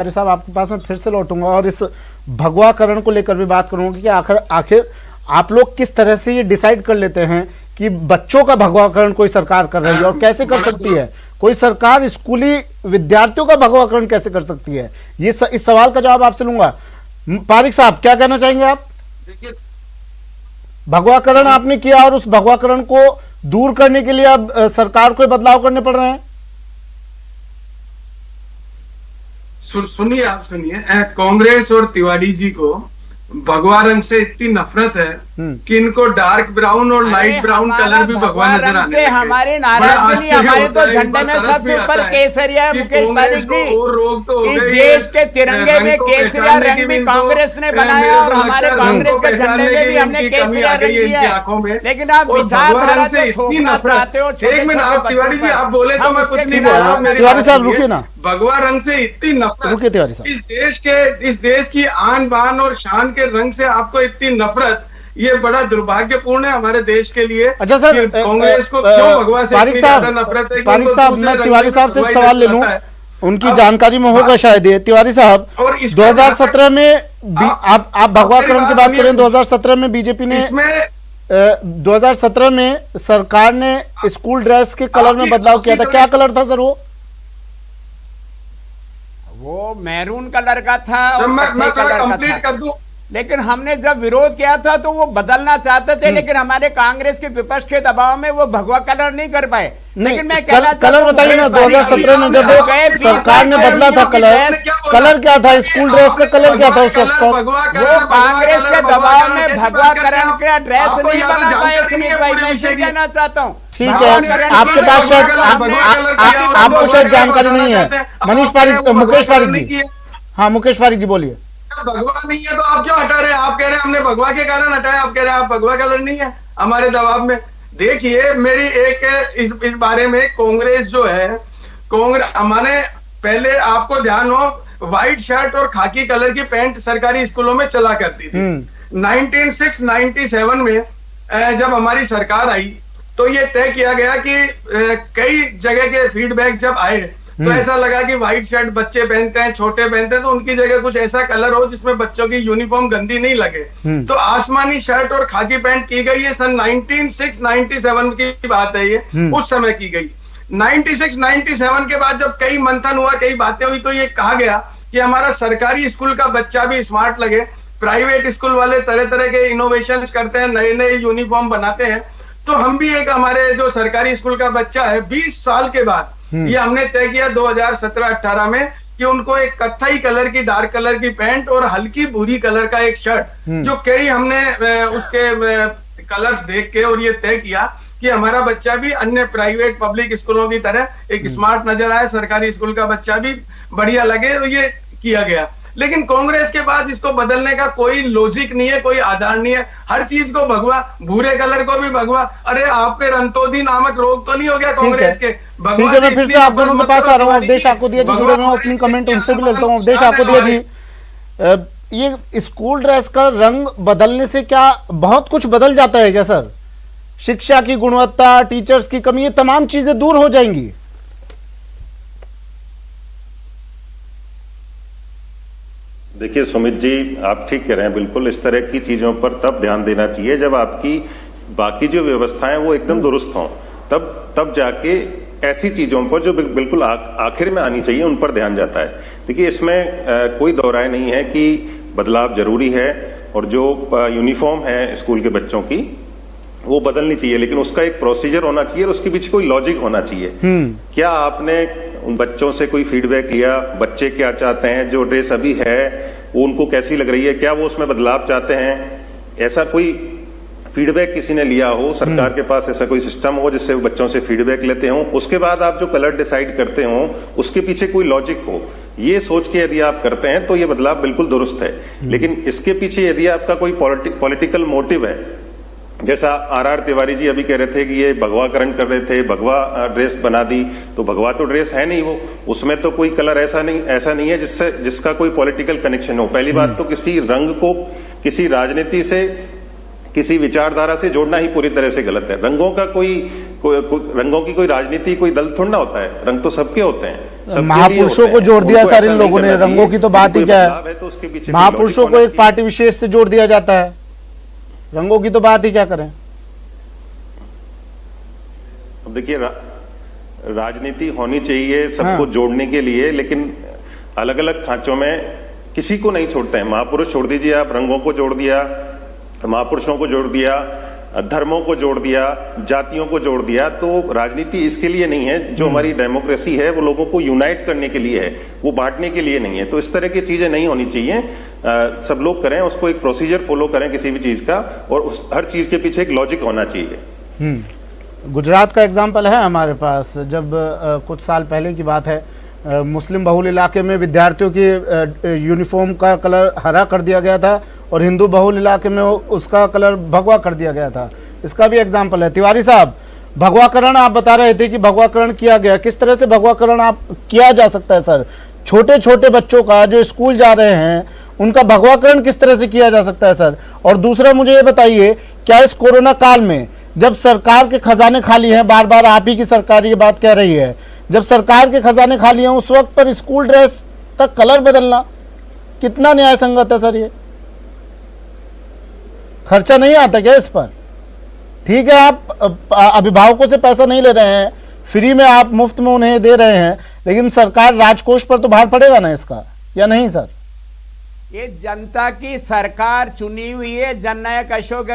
अरे साहब, आपके पास मैं फिर से लौटूंगा और इस भगवाकरण को लेकर भी बात करूंगा कि आखिर आप लोग किस तरह से ये डिसाइड कर लेते हैं कि बच्चों का भगवाकरण कोई सरकार कर रही है और कैसे कर सकती है? कोई सरकार स्कूली विद्यार्थियों का भगवाकरण कैसे कर सकती है? इस सवाल का जवाब आपसे लूंगा। पारिक साहब, क्या कहना चाहेंगे आप? भगवाकरण आपने किया और उस भगवाकरण को दूर करने के लिए अब सरकार को बदलाव करने पड़ रहे हैं। सुनिए, आप सुनिए, कांग्रेस और तिवारी जी को भगवा रंग से इतनी नफरत है कि इनको डार्क ब्राउन और लाइट ब्राउन कलर भी भगवा नजर आने लगे। हमारी नाराजगी, हमारे तो झंडे में सबसे ऊपर केसरिया है। मुकेश पारिक जी, इस देश के तिरंगे में केसरिया रंग भी कांग्रेस ने बनाया और हमारे कांग्रेस के झंडे में भी हमने केसरिया रंग दिया है। लेकिन आप विचारधारा से ठोकना चाहते हो। एक मिनट, आप तिवारी जी आप बोले तो मैं कुछ नहीं बोला। तिवारी साहब रुकिए ना। भगवा रंग से इतनी नफरत, रुकिए तिवारी साहब। इस देश की आन बान और शान के रंग से आपको इतनी नफरत, ये बड़ा दुर्भाग्यपूर्ण है हमारे देश के लिए। अच्छा सर, कांग्रेस को क्यों भगवा से पारिक साहब, मैं तिवारी साहब से सवाल ले लूं, उनकी जानकारी में होगा शायद ये। तिवारी साहब, 2017 में आप भगवाकरण की बात करें, 2017 में बीजेपी ने 2017 में सरकार ने स्कूल ड्रेस के कलर में बदलाव किया था। क्या कलर था सर? वो मैरून कलर का था और मैं कलर का था। कर दूं। लेकिन हमने जब विरोध किया था तो वो बदलना चाहते थे, लेकिन हमारे कांग्रेस के विपक्ष के दबाव में वो भगवा कलर नहीं कर पाए। लेकिन मैं कलर बताइए ना, 2017 में जब सरकार ने बदला था कलर क्या था? स्कूल ड्रेस का कलर क्या था उस वक्त? वो कांग्रेस के दबाव में भगवाकरण का ड्रेस नहीं बना पाए। मैं कहना चाहता हूँ, ठीक है, आपके पास शायद आपको शायद जानकारी नहीं है। मुकेश पारिक जी, हाँ मुकेश पारिक जी बोलिए। भगवा नहीं है तो आप क्यों हटा रहे हैं? आप कह रहे हैं हमने भगवा के कारण हटाया, आप कह रहे हैं आप भगवा कलर नहीं है हमारे दबाव में। देखिए, मेरी एक इस बारे में कांग्रेस जो है, कांग्रेस हमारे पहले आपको ध्यान हो, व्हाइट शर्ट और खाकी कलर की पैंट सरकारी स्कूलों में चला करती थी। 1997 में जब हमारी सरकार आई तो ये तय किया गया कि कई जगह के फीडबैक जब आए तो ऐसा लगा कि व्हाइट शर्ट बच्चे पहनते हैं, छोटे पहनते हैं, तो उनकी जगह कुछ ऐसा कलर हो जिसमें बच्चों की यूनिफॉर्म गंदी नहीं लगे। तो आसमानी शर्ट और खाकी पैंट की गई है। सन 1997 की बात है ये, उस समय की गई। 96-97 के बाद जब कई मंथन हुआ, कई बातें हुई, तो ये कहा गया कि हमारा सरकारी स्कूल का बच्चा भी स्मार्ट लगे। प्राइवेट स्कूल वाले तरह तरह के इनोवेशन करते हैं, नए नए यूनिफॉर्म बनाते हैं, तो हम भी एक हमारे जो सरकारी स्कूल का बच्चा है, 20 साल के बाद ये हमने तय किया 2017-18 में कि उनको एक कत्थई कलर की, डार्क कलर की पैंट और हल्की भूरी कलर का एक शर्ट, जो कई हमने उसके कलर्स देख के और ये तय किया कि हमारा बच्चा भी अन्य प्राइवेट पब्लिक स्कूलों की तरह एक स्मार्ट नजर आए, सरकारी स्कूल का बच्चा भी बढ़िया लगे, तो ये किया गया। लेकिन कांग्रेस के पास इसको बदलने का कोई लॉजिक नहीं है, कोई आधार नहीं है। हर चीज को भगवा, भूरे कलर को भी भगवा। अरे आपके रंतोदी नामक रोग तो नहीं हो गया कांग्रेस के? ठीक है, मैं फिर से आप दोनों के पास आ रहा हूँ। अवधेश आपको दिया जी, जुड़े हुए ओपनिंग कमेंट उनसे भी लेता हूँ। अवधेश आपको दिया जी, ये स्कूल ड्रेस का रंग बदलने से क्या बहुत कुछ बदल जाता है क्या सर? शिक्षा की गुणवत्ता, टीचर्स की कमी, ये तमाम चीजें दूर हो जाएंगी? देखिए सुमित जी, आप ठीक कह रहे हैं। बिल्कुल इस तरह की चीजों पर तब ध्यान देना चाहिए जब आपकी बाकी जो व्यवस्थाएं वो एकदम दुरुस्त हों, तब जाके ऐसी चीजों पर जो बिल्कुल आखिर में आनी चाहिए उन पर ध्यान जाता है। देखिए, इसमें कोई दो राय नहीं है कि बदलाव जरूरी है और जो यूनिफॉर्म है स्कूल के बच्चों की वो बदलनी चाहिए, लेकिन उसका एक प्रोसीजर होना चाहिए और उसके पीछे कोई लॉजिक होना चाहिए। क्या आपने उन बच्चों से कोई फीडबैक लिया? बच्चे क्या चाहते हैं? जो ड्रेस अभी है वो उनको कैसी लग रही है? क्या वो उसमें बदलाव चाहते हैं? ऐसा कोई फीडबैक किसी ने लिया हो? सरकार के पास ऐसा कोई सिस्टम हो जिससे वो बच्चों से फीडबैक लेते हो, उसके बाद आप जो कलर डिसाइड करते हो उसके पीछे कोई लॉजिक हो, ये सोच के यदि आप करते हैं तो ये बदलाव बिल्कुल दुरुस्त है। लेकिन इसके पीछे यदि आपका कोई पॉलिटिकल मोटिव है, जैसा आर तिवारी जी अभी कह रहे थे कि ये भगवाकरण कर रहे थे, भगवा ड्रेस बना दी, तो भगवा तो ड्रेस है नहीं, वो उसमें तो कोई कलर ऐसा नहीं है जिसका कोई पॉलिटिकल कनेक्शन हो। पहली बात तो किसी रंग को किसी राजनीति से, किसी विचारधारा से जोड़ना ही पूरी तरह से गलत है। रंगों की कोई राजनीति, कोई दल थोड़ा ना होता है, रंग तो सबके होते हैं। सबके लिए महापुरुषों होते को हैं। जोड़ दिया उनको सर ऐसा इन नहीं लोगों ने, करना रंगों चाहिए। की तो बात ही कोई क्या बदलाव है, तो उसके पीछे भी महापुरुषों logic को होना एक पार्टी विशेष से जोड़ दिया जाता है, रंगों की तो बात ही क्या करें। अब देखिए राजनीति होनी चाहिए सबको हाँ। जोड़ने के लिए, लेकिन अलग अलग खांचों में किसी को नहीं छोड़ते हैं। महापुरुष छोड़ दीजिए आप, रंगों को जोड़ दिया, महापुरुषों को जोड़ दिया, धर्मों को जोड़ दिया, जातियों को जोड़ दिया। तो राजनीति इसके लिए नहीं है। जो हमारी डेमोक्रेसी है वो लोगों को यूनाइट करने के लिए है, वो बांटने के लिए नहीं है। तो इस तरह की चीजें नहीं होनी चाहिए। सब लोग करें उसको, एक प्रोसीजर फॉलो करें किसी भी चीज का, और हर चीज के पीछे एक लॉजिक होना चाहिए। गुजरात का एग्जाम्पल है हमारे पास, जब कुछ साल पहले की बात है, मुस्लिम बहुल इलाके में विद्यार्थियों की यूनिफॉर्म का कलर हरा कर दिया गया था और हिंदू बहुल इलाके में उसका कलर भगवा कर दिया गया था। इसका भी एग्जाम्पल है। तिवारी साहब, भगवाकरण आप बता रहे थे कि भगवाकरण किया गया, किस तरह से भगवाकरण आप किया जा सकता है सर? छोटे छोटे बच्चों का जो स्कूल जा रहे हैं उनका भगवाकरण किस तरह से किया जा सकता है सर? और दूसरा मुझे ये बताइए, क्या इस कोरोना काल में जब सरकार के खजाने खाली हैं, बार बार आप ही की सरकार ये बात कह रही है, जब सरकार के खजाने खाली हैं उस वक्त पर स्कूल ड्रेस का कलर बदलना कितना न्याय संगत है सर? ये खर्चा नहीं आता क्या इस पर? ठीक है, आप अभिभावकों से पैसा नहीं ले रहे हैं, फ्री में आप मुफ्त में उन्हें दे रहे हैं, लेकिन सरकार राजकोष पर तो भार पड़ेगा ना इसका, या नहीं सर? ये जनता की सरकार चुनी हुई है। जननायक अशोक